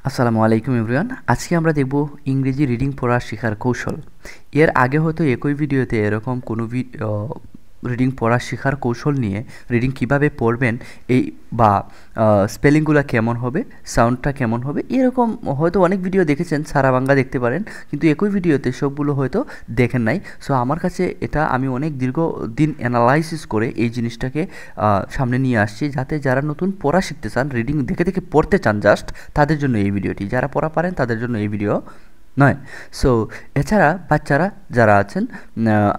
আসসালামু আলাইকুম এভরিওয়ান। আজকে আমরা দেখব ইংরেজি রিডিং পড়া শেখার কৌশল। এর আগে হয়তো একই ভিডিওতে এরকম কোনো রিডিং পড়া শেখার কৌশল নিয়ে রিডিং কিভাবে পড়বেন এই বা স্পেলিংগুলো কেমন হবে, সাউন্ডটা কেমন হবে, এরকম হয়তো অনেক ভিডিও দেখেছেন, সারা বাংলা দেখতে পারেন, কিন্তু একই ভিডিওতে সবগুলো হয়তো দেখেন নাই। সো আমার কাছে এটা আমি অনেক দীর্ঘদিন অ্যানালাইসিস করে এই জিনিসটাকে সামনে নিয়ে আসছি, যাতে যারা নতুন পড়া শিখতে চান, রিডিং দেখে দেখে পড়তে চান জাস্ট, তাদের জন্য এই ভিডিওটি। যারা পড়া পারেন তাদের জন্য এই ভিডিও নয়। সো এছাড়া বাচ্চারা যারা আছেন,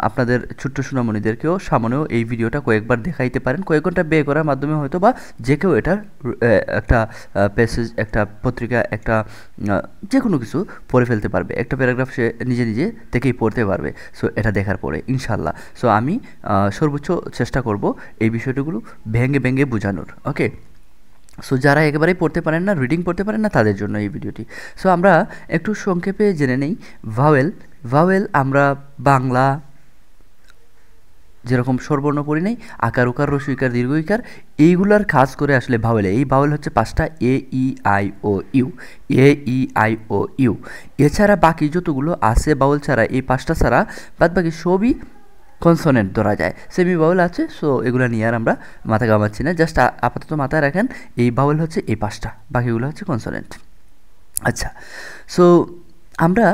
আপনাদের ছোট্ট সোনামণিদেরকেও সামনেও এই ভিডিওটা কয়েকবার দেখাইতে পারেন। কয়েক ঘন্টা ব্যয় করার মাধ্যমে হয়তো বা যে কেউ এটার একটা প্যাসেজ, একটা পত্রিকা, একটা যে কোনো কিছু পড়ে ফেলতে পারবে। একটা প্যারাগ্রাফ সে নিজে নিজে থেকেই পড়তে পারবে। সো এটা দেখার পরে ইনশাল্লাহ। সো আমি সর্বোচ্চ চেষ্টা করব এই বিষয়গুলো ভেঙে ভেঙে বোঝানোর। ওকে, সো যারা একেবারেই পড়তে পারেন না, রিডিং পড়তে পারেন না, তাদের জন্য এই ভিডিওটি। সো আমরা একটু সংক্ষেপে জেনে নেই ভাওয়েল। ভাওয়েল আমরা বাংলা যেরকম স্বরবর্ণ পড়ি নাই, আকার উকার রস্য ইকার দীর্ঘ ইকার, এইগুলার কাজ করে আসলে ভাওয়েলে। এই ভাওয়েল হচ্ছে 5টা, A E I O U, A E I O U. এছাড়া বাকি যতগুলো আছে ভাওয়েল ছাড়া, এই 5টা ছাড়া বাদ বাকি সবই কনসোনেন্ট ধরা যায়। সেমি বাউল আছে, সো এগুলো নিয়ে আর আমরা মাথা ঘামাচ্ছি না, জাস্ট আপাতত মাথায় রাখেন এই বাউল হচ্ছে এই 5টা, বাকিগুলো হচ্ছে কনসোনেন্ট। আচ্ছা, সো আমরা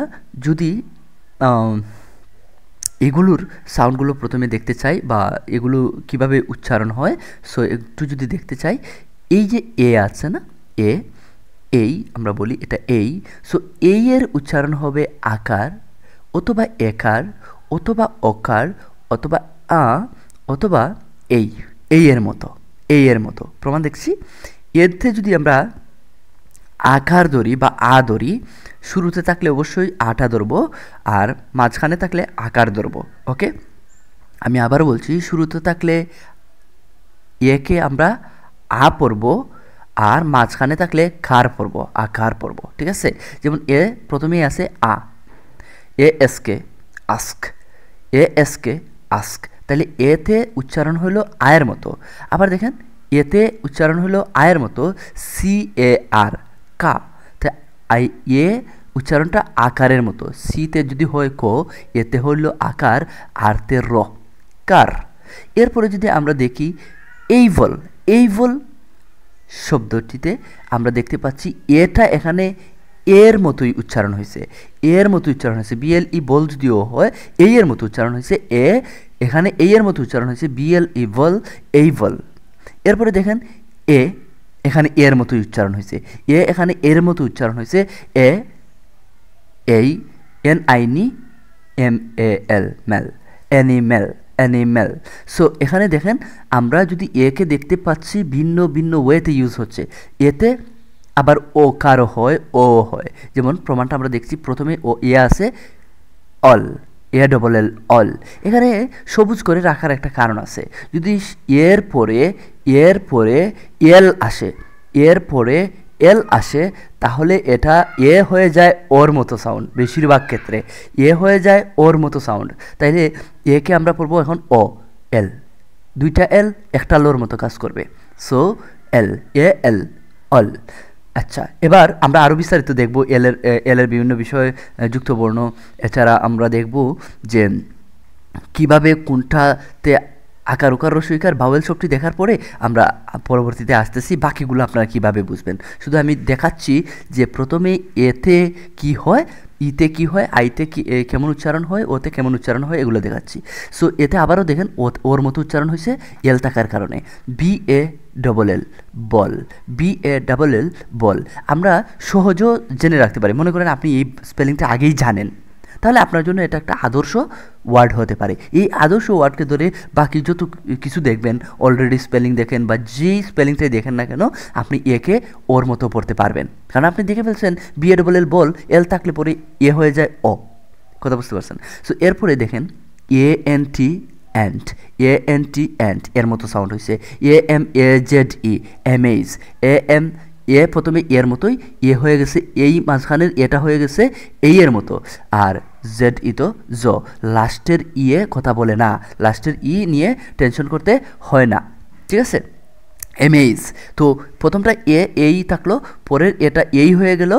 যদি এগুলোর সাউন্ডগুলো প্রথমে দেখতে চাই বা এগুলো কিভাবে উচ্চারণ হয়, সো একটু যদি দেখতে চাই, এই যে এ আছে না, এ, এই আমরা বলি এটা এই। সো এই এর উচ্চারণ হবে আকার অথবা একার অথবা অকার অথবা আ অথবা এই, এই এর মতো, এই এর মতো। প্রমাণ দেখছি। এতে যদি আমরা আকার ধরি বা আ ধরি, শুরুতে থাকলে অবশ্যই আটা ধরবো, আর মাঝখানে থাকলে আকার ধরবো। ওকে, আমি আবার বলছি, শুরুতে থাকলে একে আমরা আ পড়ব, আর মাঝখানে থাকলে কার পড়ব, আকার পড়ব। ঠিক আছে, যেমন এ প্রথমেই আছে আ, এ এসকে আস্ক, এ এসকে আস্ক, তাহলে এতে উচ্চারণ হলো আয়ের মতো। আবার দেখেন, এতে উচ্চারণ হলো আয়ের মতো, সি এ আর, কা। তাই আই এ উচ্চারণটা আকারের মতো। সিতে যদি হয় ক, এতে হইল আকার, আরতে র, কার। এরপরে যদি আমরা দেখি এইভল, এইভল শব্দটিতে আমরা দেখতে পাচ্ছি এটা এখানে এর মতোই উচ্চারণ হয়েছে, এর মতো উচ্চারণ হয়েছে। বিএল ই বল যদিও হয়, এই এর মতো উচ্চারণ হয়েছে, এ এখানে এই এর মতো উচ্চারণ হয়েছে, বিএল ই বল, এই বল। এরপরে দেখেন এ এখানে এর মতোই উচ্চারণ হয়েছে, এ এখানে এর মতো উচ্চারণ হয়েছে, এ, এই, এন আইনি, M A L, mail, animal, animal. So এখানে দেখেন আমরা যদি একে দেখতে পাচ্ছি ভিন্ন ভিন্ন ওয়েতে ইউজ হচ্ছে। এতে আবার ও কারো হয়, ও হয়। যেমন প্রমাণটা আমরা দেখছি, প্রথমে ও এ আছে, অল, এ ডবল এল, অল। এখানে সবুজ করে রাখার একটা কারণ আছে। যদি এর পরে এল আসে, এর পরে এল আসে, তাহলে এটা এ হয়ে যায় ওর মতো সাউন্ড। বেশিরভাগ ক্ষেত্রে এ হয়ে যায় ওর মতো সাউন্ড। তাইলে একে আমরা পড়বো এখন ও, এল, দুইটা এল একটা লোর মতো কাজ করবে। সো এল, এ এল, অল। আচ্ছা, এবার আমরা আরও বিস্তারিত দেখব এলের বিভিন্ন বিষয়, যুক্ত বর্ণ। এছাড়া আমরা দেখব যে কিভাবে কোনটাতে আকার উকার রস্য ইকার ভাওয়েল শব্দটি দেখার পরে আমরা পরবর্তীতে আসতেছি বাকিগুলো আপনারা কিভাবে বুঝবেন। শুধু আমি দেখাচ্ছি যে প্রথমে এতে কি হয়, ইতে কি হয়, আইতে কি কেমন উচ্চারণ হয়, ওতে কেমন উচ্চারণ হয়, এগুলো দেখাচ্ছি। সো এতে আবারও দেখেন ওর মতো উচ্চারণ হয়েছে এল থাকার কারণে, B A double L, ball, B A double L, ball. আমরা সহজও জেনে রাখতে পারি। মনে করেন আপনি এই স্পেলিংটা আগেই জানেন, তাহলে আপনার জন্য এটা একটা আদর্শ ওয়ার্ড হতে পারে। এই আদর্শ ওয়ার্ডকে ধরে বাকি যত কিছু দেখবেন, অলরেডি স্পেলিং দেখেন বা যেই স্পেলিংটাই দেখেন না কেন, আপনি একে ওর মতো পড়তে পারবেন। কারণ আপনি দেখে ফেলছেন বি এ ডবল এল, বল, এল থাকলে পরে এ হয়ে যায় ও। কথা বুঝতে পারছেন? সো এরপরে দেখেন A N T, and, A N T, and, এর মতো সাউন্ড হয়েছে। A M A Z E, amaze, A M, A প্রথমে এর মতোই, এ হয়ে গেছে এই, মাঝখানের এটা হয়ে গেছে এই এর মতো, আর জেড ই তো জ, লাস্টের ইয়ে কথা বলে না, লাস্টের ই নিয়ে টেনশন করতে হয় না। ঠিক আছে, এমএইজ। তো প্রথমটা এই থাকলো, পরের এটা এই হয়ে গেল,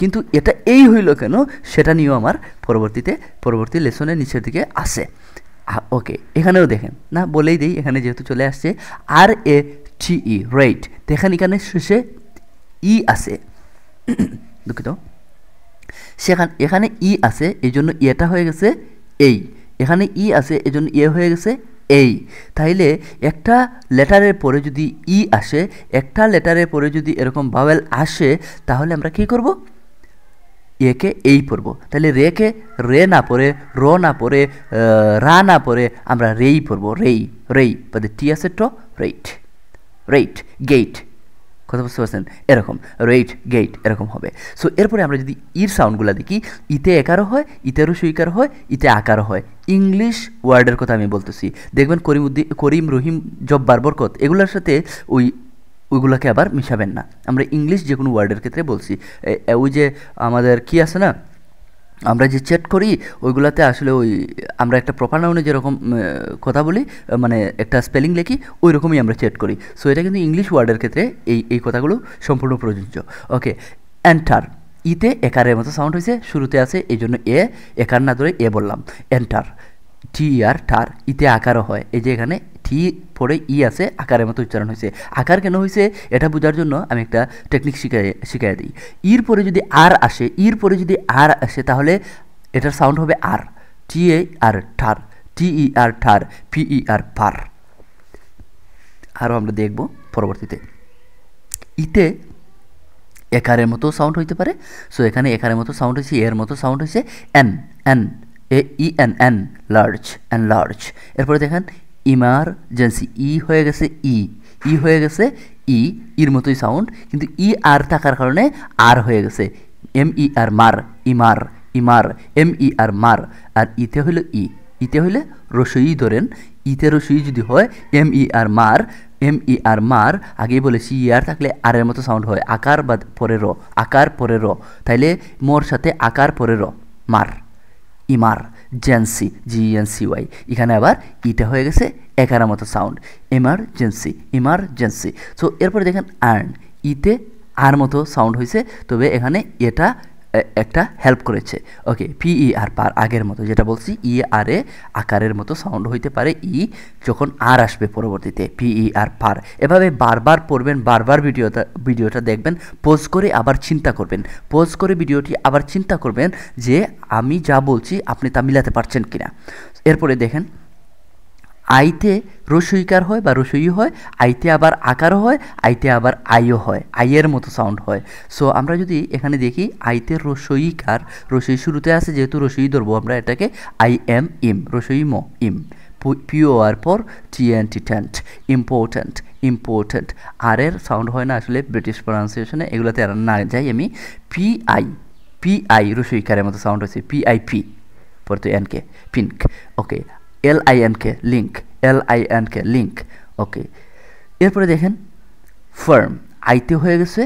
কিন্তু এটা এই হইল কেন সেটা নিয়েও আমার পরবর্তী লেসনের নিচের দিকে আসে। ওকে, এখানেও দেখেন না, বলেই দিই, এখানে যেহেতু চলে আসছে RATE রেট, দেখেন এখানে শেষে ই আছে, দুঃখিত, এখানে ই আছে, এই জন্য এটা হয়ে গেছে এই, এখানে ই আছে এই জন্য হয়ে গেছে এই। তাইলে একটা লেটারের পরে যদি ই আসে, একটা লেটারের পরে যদি এরকম ভাওয়েল আসে, তাহলে আমরা কি করব? একে এই পড়ব। তাহলে রেকে রে না পড়ে, র না পড়ে, রা না পড়ে আমরা রেই পড়ব, রেই পদে টি আছে ট, রেট গেট, কথা বুঝতে পারছেন? এরকম রেট গেট এরকম হবে। সো এরপরে আমরা যদি ইর সাউন্ডগুলো দেখি, ইতে একারও হয়, ইতেরও সুইকার হয়, ইতে আকারও হয়। ইংলিশ ওয়ার্ডের কথা আমি বলতেছি, দেখবেন করিম, রহিম, জব্বার, বরকত এগুলোর সাথে ওইগুলোকে আবার মিশাবেন না। আমরা ইংলিশ যে কোনো ওয়ার্ডের ক্ষেত্রে বলছি, ওই যে আমাদের কি আছে না, আমরা যে চ্যাট করি ওইগুলাতে আসলে আমরা একটা প্রপার নাউনে যেরকম কথা বলি, মানে একটা স্পেলিং লিখি, ওই রকমই আমরা চ্যাট করি। সো এটা কিন্তু ইংলিশ ওয়ার্ডের ক্ষেত্রে এই কথাগুলো সম্পূর্ণ প্রযোজ্য। ওকে, এন্টার, ইতে একারের মতো সাউন্ড হয়েছে, শুরুতে আছে এই জন্য একার না ধরে বললাম, এন্টার। TER টার, ইতে আকারও হয়, এই যে এখানে টি পরে ই আছে, আকারের মতো উচ্চারণ হয়েছে। আকার কেন হয়েছে এটা বোঝার জন্য আমি একটা টেকনিক শিখাই দিই। ইর পরে যদি আর আসে, তাহলে এটার সাউন্ড হবে আর, TER ঠার, TER ঠার, PER পার। আরও আমরা দেখব পরবর্তীতে। ইতে একারের মতো সাউন্ড হইতে পারে। সো এখানে একারের মতো সাউন্ড হয়েছে, এর মতো সাউন্ড হয়েছে এন, EN, লার্জ। এরপরে দেখেন ইমার্জেন্সি, ই হয়ে গেছে ইর মতোই সাউন্ড, কিন্তু আর থাকার কারণে আর হয়ে গেছে, MER মার, ইমার, MER মার। আর ইতে হইলে রসই ধরেন, ইতে রসই যদি হয় MER মার, আগেই বলেছি আর থাকলে আরের মতো সাউন্ড হয়, আকার বা পরে র, তাইলে মোর সাথে আকার পরে র, মার, ইমার্জেন্সি, GENCY। এখানে আবার ইটা হয়ে গেছে একারের মতো সাউন্ড, ইমার্জেন্সি। সো এরপরে দেখেন আর্ন, ইতে আর মতো সাউন্ড হয়েছে, তবে এখানে এটা একটা হেল্প করেছে। ওকে, PER পার, আগের মতো যেটা বলছি, আরে আকারের মতো সাউন্ড হইতে পারে যখন আর আসবে পরবর্তীতে, PER পার। এভাবে বারবার পড়বেন, বারবার ভিডিওটা দেখবেন, পজ করে আবার চিন্তা করবেন, ভিডিওটি আবার চিন্তা করবেন যে আমি যা বলছি আপনি তা মিলাতে পারছেন কিনা। এরপরে দেখেন, আইতে রসইকার হয় বা রসই হয়, আইতে আবার আকারও হয়, আইতে আবার আইও হয়, আইয়ের মতো সাউন্ড হয়। সো আমরা যদি এখানে দেখি, আইতে রসইকার, রসই শুরুতে আছে যেহেতু রসই ধরবো আমরা এটাকে, IM, রসই ম, ইম, POR পর TNT, টেন্ট, ইম্পর্ট্যান্ট। আর এর সাউন্ড হয় না আসলে ব্রিটিশ প্রনাউন্সিয়েশনে, এগুলোতে আর না যাই আমি। PI রসইকারের মতো সাউন্ড হয়েছে, PIP পরে এনকে, পিঙ্ক। ওকে, LINK, লিঙ্ক। ওকে, এরপরে দেখেন ফার্ম, আইতে হয়ে গেছে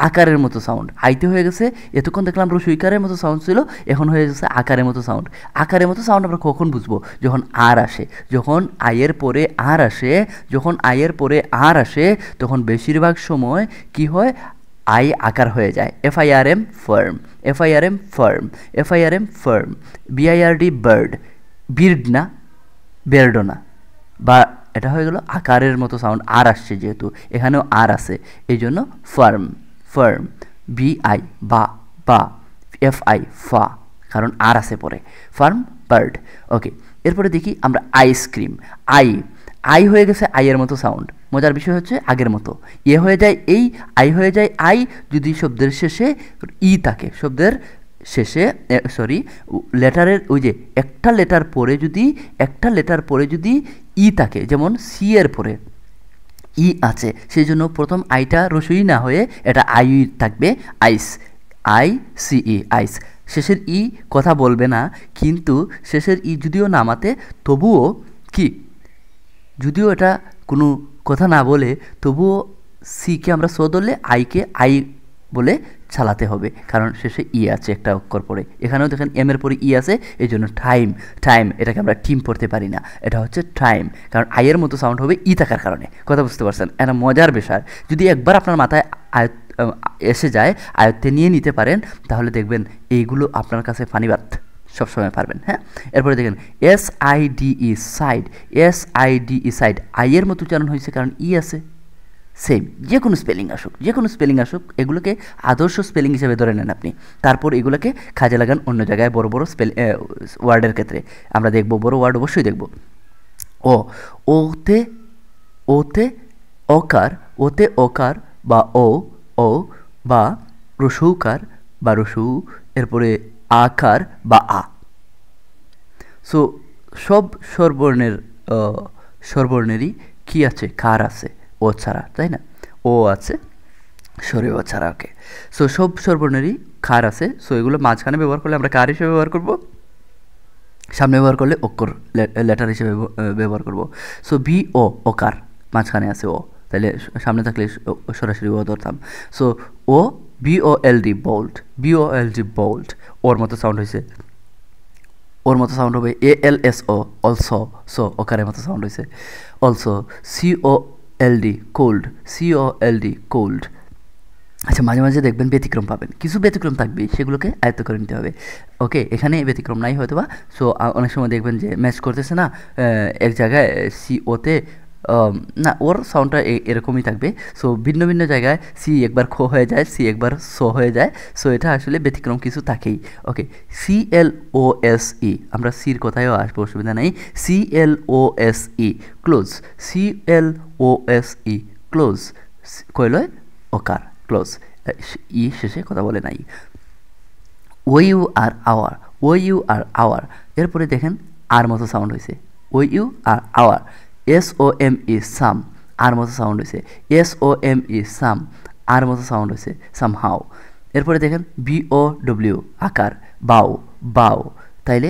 আকারের মতো সাউন্ড, এতক্ষণ দেখলাম রসইকারের মতো সাউন্ড ছিল, এখন হয়ে গেছে আকারের মতো সাউন্ড। আকারের মতো সাউন্ড আমরা কখন বুঝবো? যখন আর আসে, যখন আয়ের পরে আর আসে, তখন বেশিরভাগ সময় কি হয়, আই আকার হয়ে যায়। FIRM ফার্ম, BIRD বার্ড, বির্ড না, বেরডো না, বা এটা হয়ে গেল আকারের মতো সাউন্ড, আর আসছে যেহেতু এখানেও আর আছে, এই জন্য ফার্ম, BI বা FI ফা, কারণ আর আছে পরে, ফার্ম, বার্ড। ওকে, এরপরে দেখি আমরা আইসক্রিম, আই হয়ে গেছে আইয়ের মতো সাউন্ড। মজার বিষয় হচ্ছে আগের মতো হয়ে যায় আই হয়ে যায় আই যদি শব্দের শেষে থাকে, লেটারের ওই যে একটা লেটার পরে যদি থাকে, যেমন সি এর পরে আছে, সেই জন্য প্রথম আইটা রসই না হয়ে এটা থাকবে, ICE, আইস। শেষের কথা বলবে না, কিন্তু শেষের যদিও নামাতে, তবুও যদিও এটা কোনো কথা না বলে, তবুও সিকে আমরা ধরলে আইকে বলে চালাতে হবে, কারণ শেষে ই আছে একটা অক্ষর পরে। এখানেও দেখেন এম এর পরে ই আছে, এই জন্য টাইম। টাইম এটাকে আমরা টিম পড়তে পারি না, এটা হচ্ছে টাইম, কারণ আইয়ের মতো সাউন্ড হবে ই থাকার কারণে। কথা বুঝতে পারছেন? এটা মজার বিষয়। যদি একবার আপনার মাথায় এসে যায়, আয়ত্তে নিয়ে নিতে পারেন, তাহলে দেখবেন এইগুলো আপনার কাছে ফানিবাদ সবসময় পারবেন। হ্যাঁ, এরপরে দেখেন SIDE সাইড। SIDE সাইড আইয়ের মতো উচ্চারণ হয়েছে কারণ ই আছে। সেম যে কোনো স্পেলিং আসুক এগুলোকে আদর্শ স্পেলিং হিসেবে ধরে নেন আপনি, তারপর এগুলোকে কাজে লাগান অন্য জায়গায় বড় বড় ওয়ার্ডের ক্ষেত্রে। আমরা দেখব বড় ওয়ার্ড অবশ্যই দেখব। ওতে ওতে অকার, ওতে অকার বা ও বা রসৌকার বা রসৌ, এরপরে আকার বা আ। সো সব স্বরবর্ণেরই কি আছে? কার আছে, ও ছাড়া, তাই না? ও আছে, সরি ও ছাড়া। ওকে, সো সব স্বরবর্ণেরই কার আছে। সো এগুলো মাঝখানে ব্যবহার করলে আমরা কার হিসেবে ব্যবহার করব, সামনে ব্যবহার করলে অক্ষর লেটার হিসেবে ব্যবহার করব। সো বি ও ওকার, মাঝখানে আছে ও, তাহলে সামনে থাকলে সরাসরি ও ধরতাম। সো ও BOLD বোল্ড, BOLD বোল্ড, ওর মতো সাউন্ড হয়েছে, ওর মতো সাউন্ড হবে ALSO অলসো। সো ওকারের মতো সাউন্ড হয়েছে also. COLD cold, COLD cold. আচ্ছা, মাঝে মাঝে দেখবেন ব্যতিক্রম পাবেন, কিছু ব্যতিক্রম থাকবে, সেগুলোকে আয়ত্ত করে নিতে হবে। ওকে, এখানে ব্যতিক্রম নাই হয়তো বা। সো অনেক সময় দেখবেন যে ম্যাচ করতেছে না, এক জায়গায় COতে না, ওর সাউন্ডটা এরকমই থাকবে। সো ভিন্ন ভিন্ন জায়গায় সি একবার খো হয়ে যায়, সি একবার সো হয়ে যায়। সো এটা আসলে ব্যতিক্রম কিছু থাকেই। ওকে, CLOSE, আমরা সির কথায়ও আসবো, অসুবিধা নেই। CLOSE ক্লোজ, CLOSE ক্লোজ, কইলয় ওকার ক্লোজ, ই শেষে কথা বলে নাই। OU R our, OU R our, এরপরে দেখেন আর মতো সাউন্ড হয়েছে, OU R our. SOME some, R মতো সাউন্ড হয়েছে। SOME সাম, আর মতো সাউন্ড হয়েছে সামহাও। এরপরে দেখেন BOW আকার, বাও, বাও, তাইলে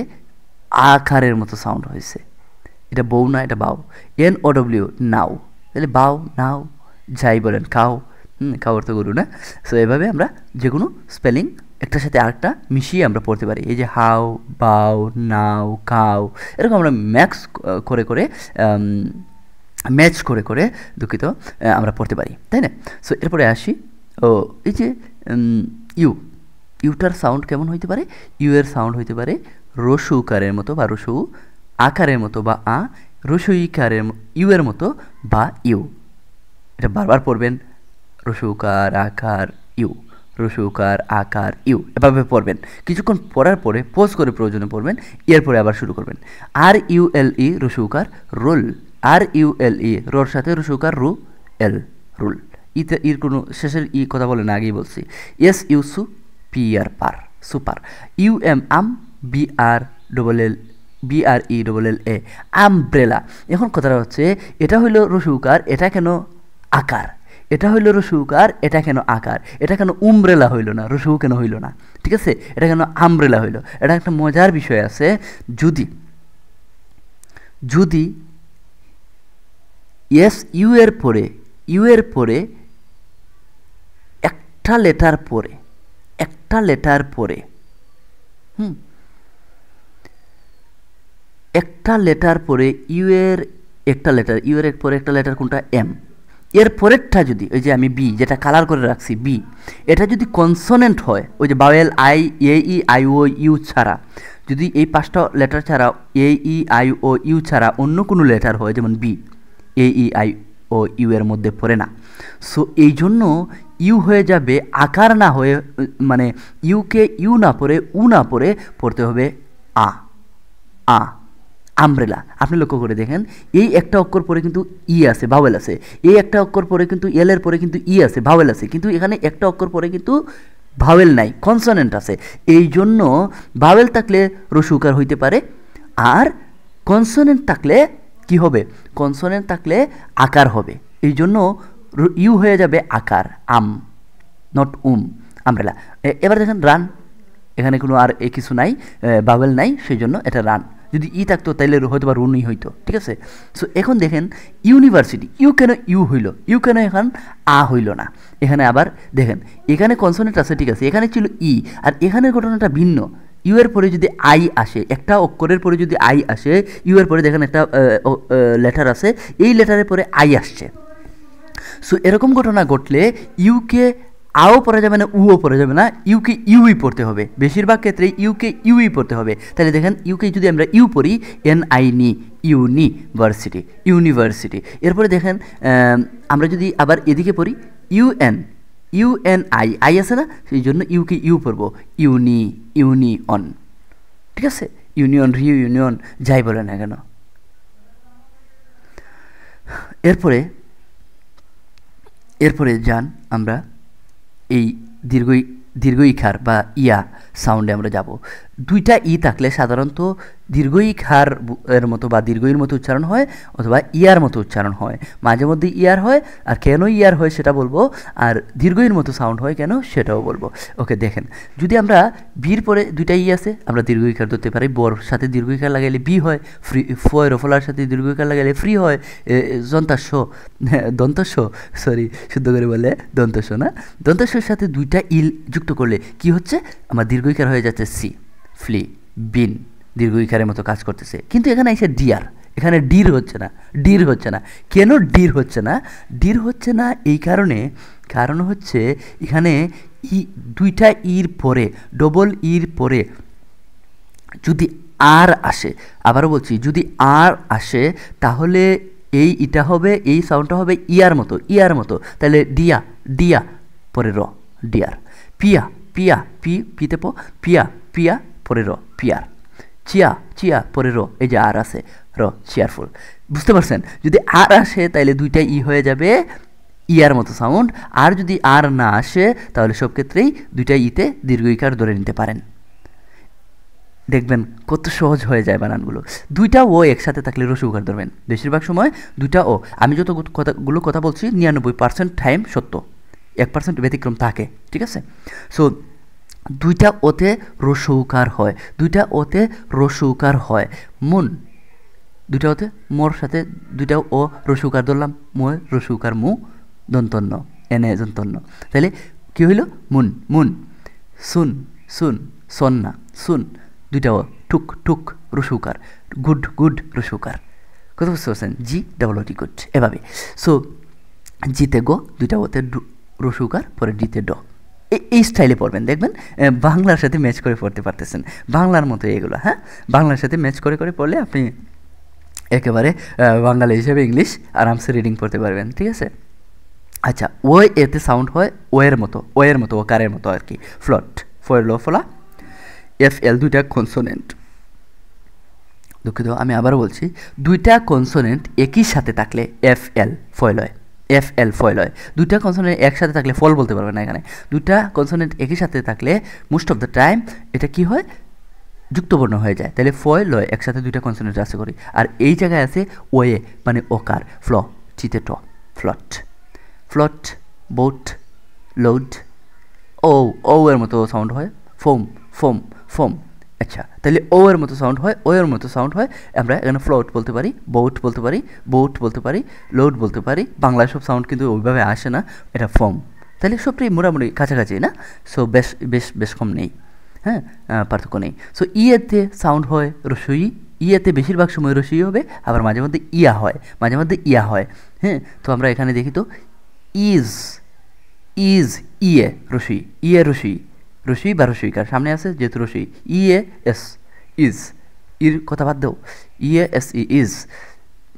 আকারের মতো সাউন্ড হয়েছে। এটা বউ না, এটা বাও। NOW নাও, তাহলে বাও, নাও, যাই বলেন, খাও, খাওয়ার তো গরু না। সো এভাবে আমরা যে কোনো স্পেলিং একটার সাথে আরেকটা মিশিয়ে আমরা পড়তে পারি। এই যে হাও, বাও, নাও, কাও, এরকম আমরা ম্যাচ করে করে দুঃখিত আমরা পড়তে পারি, তাই না? সো এরপরে আসি, এই যে ইউটার সাউন্ড কেমন হইতে পারে? ইউ এর সাউন্ড হইতে পারে রসৌকারের মতো বা রসৌ, আকারের মতো বা আ, রসইকারের ইউ এর মতো বা ইউ। এটা বারবার পড়বেন, রসৌকার আকার ইউ, রসৌকার আকার ইউ, এভাবে পড়বেন। কিছুক্ষণ পড়ার পরে পজ করে প্রয়োজনে পড়বেন, এরপরে আবার শুরু করবেন। RULE রসৌকার রোল, RULE রোর সাথে রসৌকার রু, এল রুল। ইতে ইর কোনো শেষের ই কথা বলে না, আগেই বলছি। SUSU PR পার, সুপার। UM আম, BRELLA আমব্রেলা। এখন কথাটা হচ্ছে, এটা হইল রসৌকার, এটা কেন আকার? এটা হইল রসৌকার, এটা কেন আকার? এটা কেন উমব্রেলা হইল না, রসৌ কেন হইল না? ঠিক আছে, এটা কেন আমব্রেলা হইল? এটা একটা মজার বিষয় আছে। যদি যদি ইউ এর পরে একটা লেটার পরে একটা লেটার পরে ইউ এর পরে একটা লেটার কোনটা? এম। এর পরেরটা যদি, ওই যে আমি বি যেটা কালার করে রাখছি বি, এটা যদি কনসোনেন্ট হয়, ওই যে vowel I, A E I O U ছাড়া, যদি এই পাঁচটা লেটার ছাড়া, এ ই আই ও ইউ ছাড়া অন্য কোনো লেটার হয়, যেমন B, A E I O U এর মধ্যে পড়ে না। সো এই জন্য ইউ হয়ে যাবে আকার না হয়ে, মানে ইউকে ইউ না পড়ে উ না পড়ে পড়তে হবে আ, আ, আমব্রেলা। আপনি লক্ষ্য করে দেখেন, এই একটা অক্ষর পরে কিন্তু ই আছে, ভাওয়েল আছে। এই একটা অক্ষর পরে কিন্তু এল এর পরে কিন্তু ই আছে, ভাওয়েল আছে। কিন্তু এখানে একটা অক্ষর পরে কিন্তু ভাওয়েল নাই, কনসোনেন্ট আছে। এই জন্য ভাওয়েল থাকলে রসৌকার হইতে পারে, আর কনসোনেন্ট থাকলে কি হবে? কনসোনেন্ট থাকলে আকার হবে। এই জন্য ইউ হয়ে যাবে আকার, আম, নট আমব্রেলা। এবার দেখেন রান, এখানে কোনো আর কিছু নাই, ভাওয়েল নাই, সেই জন্য এটা রান। যদি ই থাকতো তাহলে হয়তো বা রুনই হইতো, ঠিক আছে। সো এখন দেখেন ইউনিভার্সিটি, ইউ কেন ইউ হইল, ইউ কেন এখন আ হইল না। এখানে আবার দেখেন এখানে কনসোনেন্ট আছে, ঠিক আছে, এখানে ছিল ই, আর এখানের ঘটনাটা ভিন্ন। ইউ এর পরে যদি আই আসে, একটা অক্ষরের পরে যদি আই আসে, ইউ এর পরে দেখেন একটা লেটার আছে, এই লেটারের পরে আই আসছে। সো এরকম ঘটনা ঘটলে ইউকে আও পড়া যাবে না, উও পড়া যাবে না, ইউকে ইউই পড়তে হবে। বেশিরভাগ ক্ষেত্রে ইউকে ইউই পড়তে হবে। তাহলে দেখেন ইউকে যদি আমরা ইউ পড়ি, এন আই নি, ইউনিভার্সিটি, ইউনিভার্সিটি। এরপরে দেখেন আমরা যদি আবার এদিকে পড়ি, ইউএন, ইউএন আই, আই আছে না, সেই জন্য ইউকে ইউ পড়বো, ইউনিয়ন, ঠিক আছে, ইউনিয়ন, ইউনিয়ন, যাই বলে না কেন। এরপরে যান আমরা এই দীর্ঘ ইকার বা ইয়া সাউন্ডে আমরা যাব। দুইটা ই থাকলে সাধারণত দীর্ঘ ইকার এর মতো বা দীর্ঘইর মতো উচ্চারণ হয়, অথবা ইয়ার মতো উচ্চারণ হয়। মাঝে মধ্যে ইয়ার হয়, আর কেন ইয়ার হয় সেটা বলবো, আর দীর্ঘইর মতো সাউন্ড হয় কেন সেটাও বলবো। ওকে, দেখেন যদি আমরা বির পরে দুইটা ই আছে, আমরা দীর্ঘ ইকার ধরতে পারি। বর সাথে দীর্ঘ ইকার লাগাইলে বি হয়, ফ্রি ফয় রফলার সাথে দীর্ঘ ইকার লাগাইলে ফ্রি হয়, দন্তস্ব, সরি শুদ্ধ করে বলে দন্তস্ব না, দন্তস্বর সাথে দুইটা ইল যুক্ত করলে কি হচ্ছে, আমার দীর্ঘ ইকার হয়ে যাচ্ছে সি, ফ্লি, বিন, দীর্ঘ ইকারের মতো কাজ করতেছে। কিন্তু এখানে এসে ডিয়ার, এখানে ডির হচ্ছে না, ডির হচ্ছে না। কেন ডির হচ্ছে না? ডির হচ্ছে না এই কারণ হচ্ছে এখানে দুইটা ইর পরে, ডবল ইর পরে যদি আর আসে, আবারও বলছি, যদি আর আসে তাহলে এটা হবে, এই সাউন্ডটা হবে ইয়ার মতো। তাহলে ডিয়া পরে র, ডিয়ার। পিয়া, পিতে পিয়া পরে র, পিয়ার। চিয়া পরে র, এই যে আর আছে, র, চেয়ারফুল। বুঝতে পারছেন? যদি আর আসে তাহলে দুইটা ই হয়ে যাবে ইয়ার মতো সাউন্ড, আর যদি আর না আসে তাহলে সব ক্ষেত্রেই দুইটা ইতে দীর্ঘ ইকার ধরে নিতে পারেন। দেখবেন কত সহজ হয়ে যায় বানানগুলো। দুইটা ও একসাথে থাকলে রসু উকার ধরবেন, বেশিরভাগ সময় দুইটা ও। আমি যত কথা বলছি 99% টাইম সত্য, 1% ব্যতিক্রম থাকে, ঠিক আছে। সো দুইটা ওতে রসৌকার হয়, দুইটা ওতে রসৌকার হয়। মুন, দুইটা ওতে মোর সাথে দুইটা ও রসৌকার ধরলাম, মোয় রসৌকার, মু দন্তন্য, এনে দন্তন্য। তাহলে কি হইল? মুন। সন্না, সুন, দুইটা ও, টুক রসৌকার, গুড রসৌকার। কথা বুঝতে পারছেন? জি ডাবল ওটি গুড, এভাবে। সো জিতে গো, দুইটা ওতে রসৌকার, পরে ডিতে ড। এই স্টাইলে পড়বেন, দেখবেন বাংলার সাথে ম্যাচ করে পড়তে পারতেছেন, বাংলার মতো এগুলো। হ্যাঁ, বাংলার সাথে ম্যাচ করে পড়লে আপনি একেবারে বাঙালি হিসেবে ইংলিশ আরামসে রিডিং পড়তে পারবেন, ঠিক আছে। আচ্ছা, ও এতে সাউন্ড হয় ওয়ের মতো, ও কারের মতো আর কি। ফ্লট, ফয়েল ফলা, FL, দুইটা কনসোনেন্ট। দুঃখিত, আমি আবারও বলছি, দুইটা কনসোনেন্ট একই সাথে থাকলে FL ফয়েল হয়, দুইটা কনসোনেন্ট একসাথে থাকলে ফল বলতে পারবে না। এখানে দুইটা কনসোনেন্ট একই সাথে থাকলে মোস্ট অফ দ্য টাইম এটা কি হয়, যুক্তবর্ণ হয়ে যায়। তাহলে ফয় লয়, একসাথে দুইটা কনসোনেন্ট আছে করি। আর এই জায়গায় আছে ওয়ে, মানে ওকার, চিতে ট, ফ্লট, বোট, লোড। ও এর মতো সাউন্ড হয়, ফোম। আচ্ছা, তাহলে ও এর মতো সাউন্ড হয়, আমরা এখানে ফ্লোট বলতে পারি, বোট বলতে পারি, লোড বলতে পারি। বাংলায় সব সাউন্ড কিন্তু ওইভাবে আসে না, এটা ফোম। তাহলে সবটাই মোটামুটি কাছাকাছি না? সো বেশ কম নেই, হ্যাঁ, পার্থক্য নেই। সো ইয়েতে সাউন্ড হয় রসই, ইয়েতে বেশিরভাগ সময় রসই হবে, আবার মাঝে মধ্যে ইয়া হয়, হ্যাঁ। তো আমরা এখানে দেখি তো, ইজ ইয়ে রসই বা রসইকার সামনে আছে, যেহেতু রসই, এস, ইর কথা বাদ দাও, ইজ,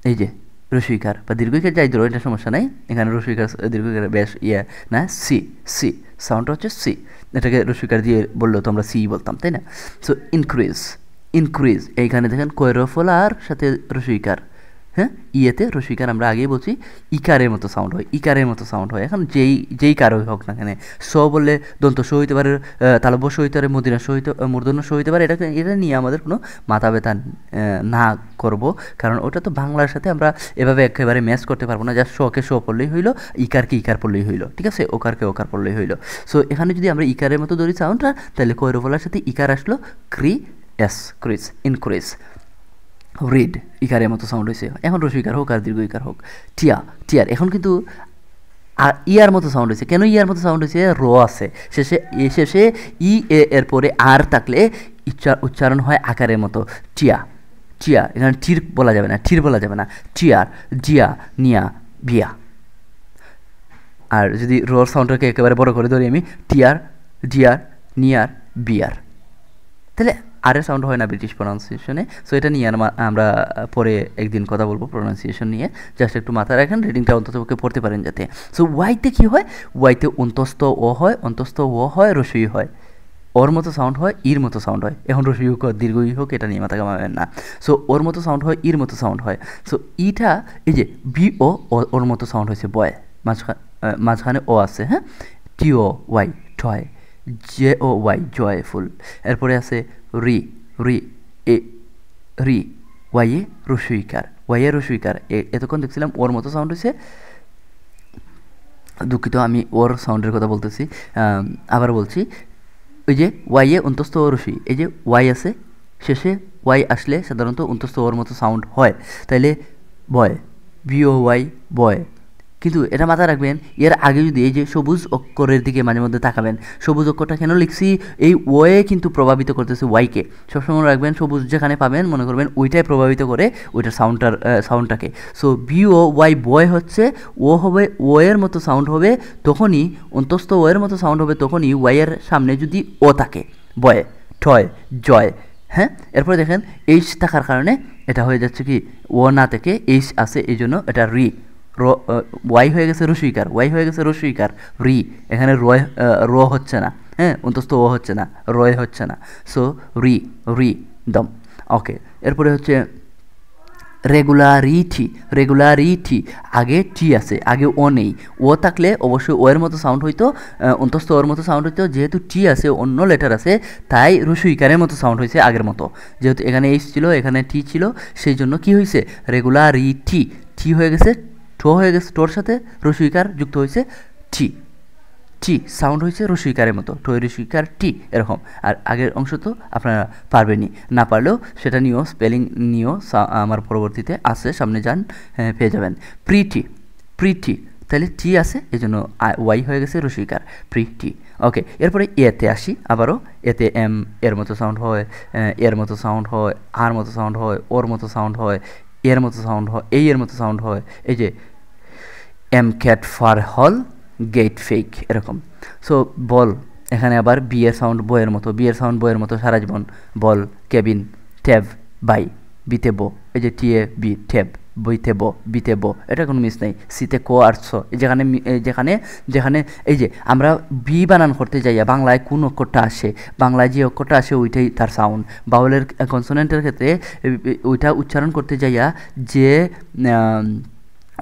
এই যে রসইকার বা দীর্ঘইকার যাই ধরো, এটা সমস্যা নাই। এখানে রসইকার দীর্ঘইকার বেশ না, সি সাউন্ডটা হচ্ছে সি, এটাকে রসইকার দিয়ে বললেও তো আমরা সি বলতাম, তাই না? সো ইনক্রিজ, এইখানে দেখেন কৈরফলার সাথে রসইকার, হ্যাঁ, ইয়েতে রসইকার আমরা আগেই বলছি ইকারের মতো সাউন্ড হয়, এখন যেই কারই হোক না কেন, স বললে দন্ত স হইতে পারে, তালব্য স হইতে পারে, মূর্ধন্য স হইতে পারে। এটা নিয়ে আমাদের কোনো মাথা ব্যথা না করব, কারণ ওটা তো বাংলার সাথে আমরা এভাবে একেবারে ম্যাচ করতে পারবো না। জাস্ট শকে শ পড়লেই হইলো, ইকারকে ইকার পড়লেই হইলো, ঠিক আছে, ওকারকে ওকার পড়লেই হইলো। সো এখানে যদি আমরা ইকারের মতো ধরি সাউন্ডটা, তাহলে কৈরফলার সাথে ইকার আসলো, ইনক্রিজ। রিড ইকারের মতো সাউন্ড হয়েছে, এখন রস্বইকার হোক আর দীর্ঘ ইকার হোক। টিয়া টিয়ার এখন কিন্তু আর ইয়ার মতো সাউন্ড হয়েছে। কেন ইয়ার মতো সাউন্ড হয়েছে? র আছে শেষে, শেষে ই এর পরে আর থাকলে উচ্চারণ হয় আকারের মতো। টিয়া টিয়া, এখানে টির বলা যাবে না, ঠির বলা যাবে না। টিয়ার, জিয়া, নিয়া, বিয়া। আর যদি রর সাউন্ডটাকে একেবারে বড় করে ধরি আমি, টিয়ার, জিয়ার, নিয়ার, বিয়ার, তাহলে আরের সাউন্ড হয় না ব্রিটিশ প্রনাউন্সিয়েশনে। সো এটা নিয়ে আমরা পরে একদিন কথা বলবো প্রনাউন্সিয়েশন নিয়ে, জাস্ট একটু মাথায় রাখেন, রিডিংটা অন্তত পড়তে পারেন যাতে। সো ওয়াইতে কী হয়? ওয়াইতে অন্তস্থ ও হয়, অন্তস্থ ও হয়, রস্বই হয়, ওর মতো সাউন্ড হয়, ইর মতো সাউন্ড হয়। এখন রস্বই হোক দীর্ঘই হোক এটা নিয়ে মাথা ঘামাবেন না। সো ওর মতো সাউন্ড হয়, ইর মতো সাউন্ড হয়। সো ইটা এই যে বি ও, ওর মতো সাউন্ড হয়েছে বয়, মাঝখানে ও আছে, হ্যাঁ, T O Y toy, J O Y joyful. এরপরে আছে রি, রি এ রি, ওয়াইয়ে রস্বইকার, ওয়াইয়ে রস্বইকার। এতক্ষণ দেখছিলাম ওর মতো সাউন্ড হয়েছে, দুঃখিত আমি ওর সাউন্ডের কথা বলতেছি, আবার বলছি। ওই যে ওয়াইয়ে অন্তস্থ ও রস্বই, এই যে ওয়াই আছে শেষে, ওয়াই আসলে সাধারণত অন্তস্থ ওর মতো সাউন্ড হয়, তাইলে বয়, বি ও ওয়াই বয়। কিন্তু এটা মাথায় রাখবেন, এর আগে যদি এই যে সবুজ অক্ষরের দিকে মাঝে মধ্যে তাকাবেন, সবুজ অক্ষরটা কেন লিখছি? এই ওয়ে কিন্তু প্রভাবিত করতেছে ওয়াইকে। সবসময় রাখবেন সবুজ যেখানে পাবেন মনে করবেন ওইটাই প্রভাবিত করে ওইটার সাউন্ডটাকে। সো বি ও ওয়াই বয় হচ্ছে, ও হবে ওয়ের মতো সাউন্ড হবে তখনই, অন্তস্থ ওয়ের মতো সাউন্ড হবে তখনই ওয়াইয়ের সামনে যদি ও থাকে, বয়, ঠয়, জয়, হ্যাঁ। এরপরে দেখেন এইচ থাকার কারণে এটা হয়ে যাচ্ছে কি, ও না থেকে এইচ আছে, এই জন্য এটা রি, ওয়াই হয়ে গেছে রস্বইকার, ওয়াই হয়ে গেছে রস্বইকার, রি। এখানে র হচ্ছে না, হ্যাঁ, অন্তস্থ ও হচ্ছে না, রয় হচ্ছে না। সো রি, রি দম। ওকে, এরপরে হচ্ছে রেগুলারিটি, রেগুলারিটি, আগে টি আছে, আগে ও নেই, ও থাকলে অবশ্যই ও এর মতো সাউন্ড হইতো, অন্তস্থ ওর মতো সাউন্ড হইতো। যেহেতু টি আছে, অন্য লেটার আছে, তাই রস্বইকারের মতো সাউন্ড হয়েছে আগের মতো। যেহেতু এখানে এইচ ছিল, এখানে টি ছিল, সেই জন্য কী হয়েছে? রেগুলারিটি, টি হয়ে গেছে, ঠো হয়ে গেছে, টোর সাথে রস্বইকার যুক্ত হয়েছে, টি, টি সাউন্ড হয়েছে রস্বইকারের মতো, ঠই রস্বইকার টি এরকম। আর আগের অংশ তো আপনারা পারবেনই, না পারলেও সেটা নিয়েও স্পেলিং নিয়েও আমার পরবর্তীতে আছে, সামনে যান পেয়ে যাবেন। প্রিটি, প্রিটি, তাহলে টি আছে এই জন্য ওয়াই হয়ে গেছে রস্বইকার, প্রিটি। ওকে, এরপরে এতে আসি আবারও। এতে এম এর মতো সাউন্ড হয়, এর মতো সাউন্ড হয়, আর মতো সাউন্ড হয়, ওর মতো সাউন্ড হয়, এর মতো সাউন্ড হয়, এই এর মতো সাউন্ড হয়। এই যে এম ক্যাট ফার হল, গেট ফেক এরকম। সো বল, এখানে আবার বি এর সাউন্ড বইয়ের মতো, বি এর সাউন্ড বইয়ের মতো সারা জীবন। বল, কেবিন, ট্যাব, বাই, বিতে বো, এই যে টি এ বি, ট্যাব, বইতে বো, বিতে বো, এটা কোনো মিস নেই। সিতে কো আর ছ, যেখানে যেখানে যেখানে এই যে আমরা বি বানান করতে যাইয়া বাংলায় কোন অক্ষরটা আসে, বাংলায় যে অক্ষরটা আসে ওইটাই তার সাউন্ড। বাউলের কনসোনেন্টের ক্ষেত্রে ওইটা উচ্চারণ করতে যাইয়া যে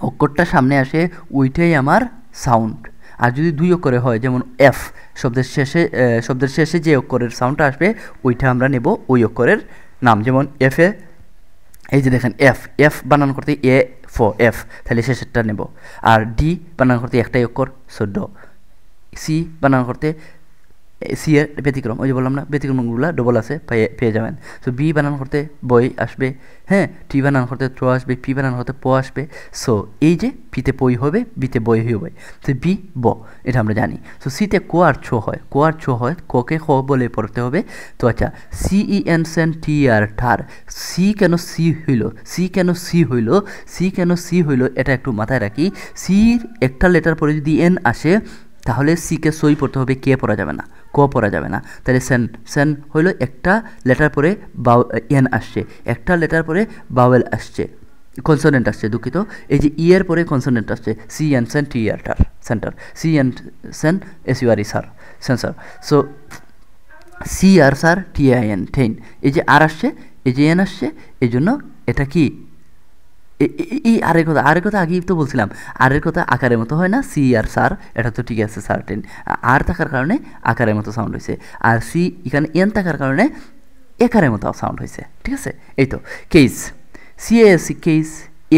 অক্ষরটা সামনে আসে ওইটাই আমার সাউন্ড। আর যদি দুই অক্ষরে হয়, যেমন এফ, শব্দের শেষে যে অক্ষরের সাউন্ডটা আসবে ওইটা আমরা নেব ওই অক্ষরের নাম। যেমন এফে, এই যে দেখেন এফ, এফ বানান করতে এ ফ এফ, তাহলে শেষেরটা নেব। আর ডি বানান করতে একটাই অক্ষর, সো সি বানান করতে সি এর ব্যতিক্রম, ওই যে বললাম না ব্যতিক্রমগুলো ডবল আছে, পেয়ে যাবেন। সো বি বানান করতে বই আসবে, হ্যাঁ, টি বানান করতে ত্র আসবে, পি বানান করতে প আসবে। সো এই যে পিতে পই হবে, বিতে বই হবে, তো বি ব, এটা আমরা জানি। সো সিতে কো আর ছো হয়, কো আর ছো হয়, কোকে খ বলে পড়তে হবে। তো আচ্ছা, C E N cen T আর ঠার, সি কেন সি হইল, সি কেন সি হইল, সি কেন সি হইল, এটা একটু মাথায় রাখি। সির একটা লেটার পরে যদি এন আসে তাহলে সিকে সই পড়তে হবে, কে পড়া যাবে না, ক পড়া যাবে না। তাহলে সেন, সেন হইল একটা লেটার পরে এন আসছে, একটা লেটার পরে বাওয়েল আসছে, কনসোনেন্ট আসছে, দুঃখিত। এই যে ই এর পরে কনসোনেন্ট আসছে, C N cen T R ter, centre, C N cen S U R E sure, censure. So C R cer T I N, tain, এই যে আর আসছে, এই যে এন আসছে, এই জন্য এটা কি এই আরের কথা আগেই তো বলছিলাম, আরের কথা আকারের মতো হয় না, সি আর সার, এটা তো ঠিক আছে, সার্টেন। আর থাকার কারণে আকারের মতো সাউন্ড হয়েছে, আর সি এখানে এন থাকার কারণে একারের মতো সাউন্ড হয়েছে, ঠিক আছে। এই তো কেস, সি এস কেস,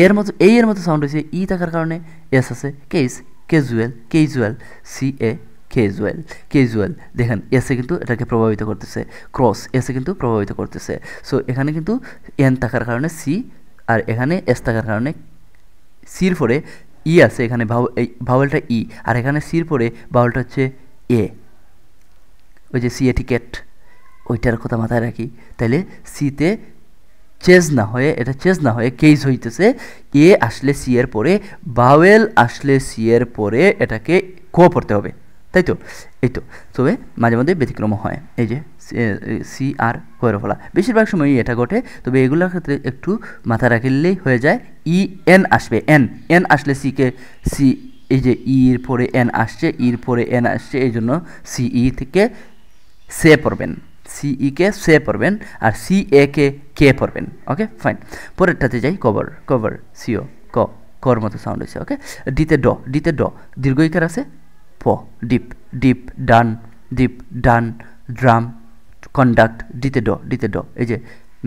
এর মতো, এই এর মতো সাউন্ড হয়েছে, ই থাকার কারণে এস আছে, কেস, ক্যাজুয়াল, ক্যাজুয়াল, সি এ ক্যাজুয়াল ক্যাজুয়াল দেখেন এসে কিন্তু এটাকে প্রভাবিত করতেছে, ক্রস এসে কিন্তু প্রভাবিত করতেছে। সো এখানে কিন্তু এন থাকার কারণে সি, আর এখানে এস থাকার কারণে সির পরে ই আছে, এখানে এই ভাওয়েলটা ই, আর এখানে সির পরে ভাওয়েলটা হচ্ছে এ, ওই যে সি এটিকেট ওইটার কথা মাথায় রাখি। তাইলে সিতে চেজ না হয়ে, এটা চেজ না হয়ে কেজ হইতেছে, এ আসলে সি এর পরে, ভাওয়েল আসলে সি এর পরে এটাকে ক পড়তে হবে, তাই তো? এই তো, তবে মাঝে মধ্যে ব্যতিক্রম হয়, এই যে সি আর কয়ের ফলা, বেশিরভাগ সময়ই এটা ঘটে। তবে এগুলোর ক্ষেত্রে একটু মাথা রাখলেই হয়ে যায়। ই এন আসবে, এন এন আসলে সিকে সি, এই যে ইর পরে এন আসছে, ইর পরে এন আসছে, এই জন্য সিই থেকে সে পড়বেন, সিই কে সে পড়বেন, আর সি এ কে কে পড়বেন। ওকে ফাইন, পরেরটাতে যাই, কভার কভার সিও ক, কর মতো সাউন্ড হয়েছে। ওকে, ডিতে ড, ডিতে ড দীর্ঘইকার আছে, প, ডিপ ডিপ ডান, ডিপ ডান, ড্রাম, কন্ডাক্ট, ডিতে ড, ডিতে ড, এই যে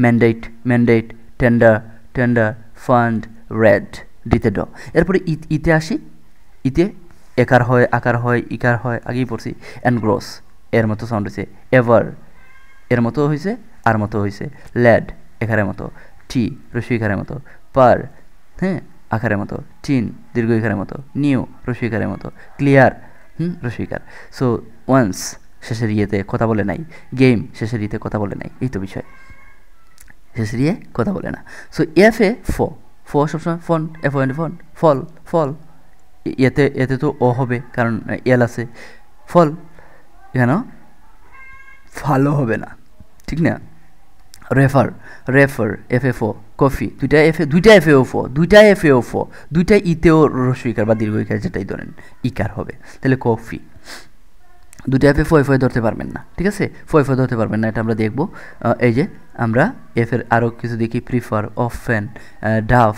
mandate mandate, tender tender, fund, red, ডিতে ড। এরপরে ইতে আসি, ইতে একার হয়, আকার হয়, ইকার হয়, আগেই পড়ছি। অ্যানগ্রোস এর মতো সাউন্ড হয়েছে, এভার এর মতো হয়েছে, আর মতো হয়েছে, ল্যাড এখারের মতো, টি রস্বইকারের মতো, পার হ্যাঁ আকারের মতো, টিন দীর্ঘইকারের মতো, নিউ রস্বইকারের মতো, ক্লিয়ার রস্বইকার। সো ওয়ান্স শেষের ইয়েতে কথা বলে নাই, গেম শেষের ইয়েতে কথা বলে নাই, এই তো বিষয়, শেষের ইয়ে কথা বলে না। সো এফ এ ফ, ফ সবসময় ফন, এফ এন ফন, ফল ফল, এতে এতে তো ও হবে কারণ এল আছে, ফল এখানে ভালো হবে না, ঠিক না? Refer refer, F F O, coffee দুইটা এফে, দুইটা এফে ও ফ, দুইটা এফে ও ফ, দুইটা ইতেও রস্বইকার বা দীর্ঘইকার যেটাই ধরেন ইকার হবে, তাহলে কফি। দুইটা এফে ফয় ফয় ধরতে পারবেন না, ঠিক আছে? ফয় ফয় ধরতে পারবেন না, এটা আমরা দেখব। এই যে আমরা এফের আরও কিছু দেখি, prefer, off fan, duff,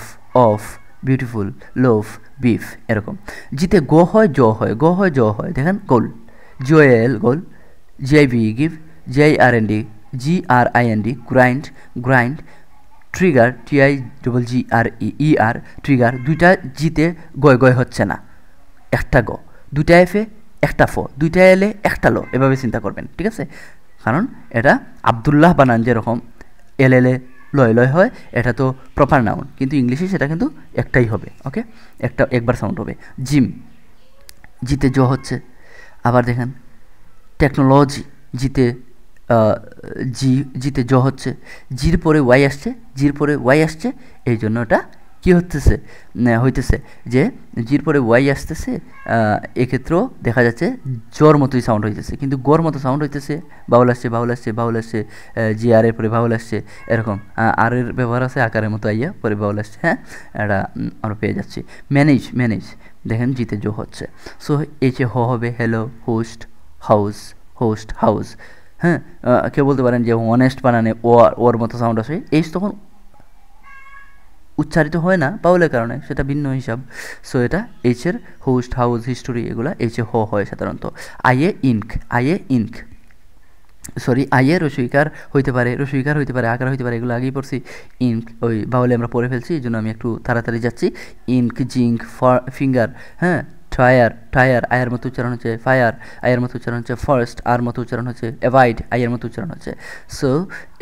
off, beautiful, লোভ, বিফ, এরকম। জিতে গো হয় জ হয়, গ হয় জ হয়, দেখেন goal, G O L goal, G I V give, G I R N D, G R I N D grind, grind, trigger, T I double G R E R trigger, দুইটা জিতে গয় গয় হচ্ছে না, একটা গ, দুইটা এফে একটা ফ, দুইটা এলে একটা লো, এভাবে চিন্তা করবেন, ঠিক আছে? কারণ এটা আবদুল্লাহ বানান যেরকম এল এলে লয় লয় হয়, এটা তো প্রপার নাউন, কিন্তু ইংলিশে সেটা কিন্তু একটাই হবে। ওকে, একটা একবার সাউন্ড হবে। জিম জিতে জ হচ্ছে, আবার দেখেন টেকনোলজি জিতে জিতে জ হচ্ছে, জির পরে ওয়াই আসছে, জির পরে ওয়াই আসছে, এই জন্য এটা কী হইতেছে যে জির পরে ওয়াই আসতেছে, এক্ষেত্রেও দেখা যাচ্ছে জোর মতোই সাউন্ড হইতেছে, কিন্তু গোর মতো সাউন্ড হইতেছে, বাউল আসছে বাউল আসছে বাউল আসছে, জি আর এর পরে বাউল আসছে, এরকম আর এর ব্যবহার আছে আকারের মতো আইয়া পরে বাউল আসছে। হ্যাঁ, এটা আমরা পেয়ে যাচ্ছি। ম্যানেজ ম্যানেজ দেখেন জিতে জো হচ্ছে, সো এইচে হ হবে hello, host, house, host house. হ্যাঁ, কেউ বলতে পারেন যে অনেস্ট বানানে ওর মতো সাউন্ড আসে, এইচ তখন উচ্চারিত হয় না বাউলের কারণে, সেটা ভিন্ন হিসাব। সো এটা এইচের হোস্ট, হাউস, হিস্টোরি এগুলা এইচে হ হয় সাধারণত। আইয়ে ইনক, আইয়ে ইনক, সরি আইয়ে রস্বইকার হইতে পারে, রস্বইকার হইতে পারে, আকার হইতে পারে, এগুলো আগেই পড়ছি। ইনক ওই বাউলে আমরা পড়ে ফেলছি, এই জন্য আমি একটু তাড়াতাড়ি যাচ্ছি। ইনক, জিঙ্ক, ফিঙ্গার, হ্যাঁ, টায়ার, টায়ার আয়ের মতো উচ্চারণ হচ্ছে, ফায়ার আয়ের মতো উচ্চারণ হচ্ছে, ফার্স্ট আর মতো উচ্চারণ হচ্ছে, অ্যাভয়েড আয়ের মতো উচ্চারণ হচ্ছে। সো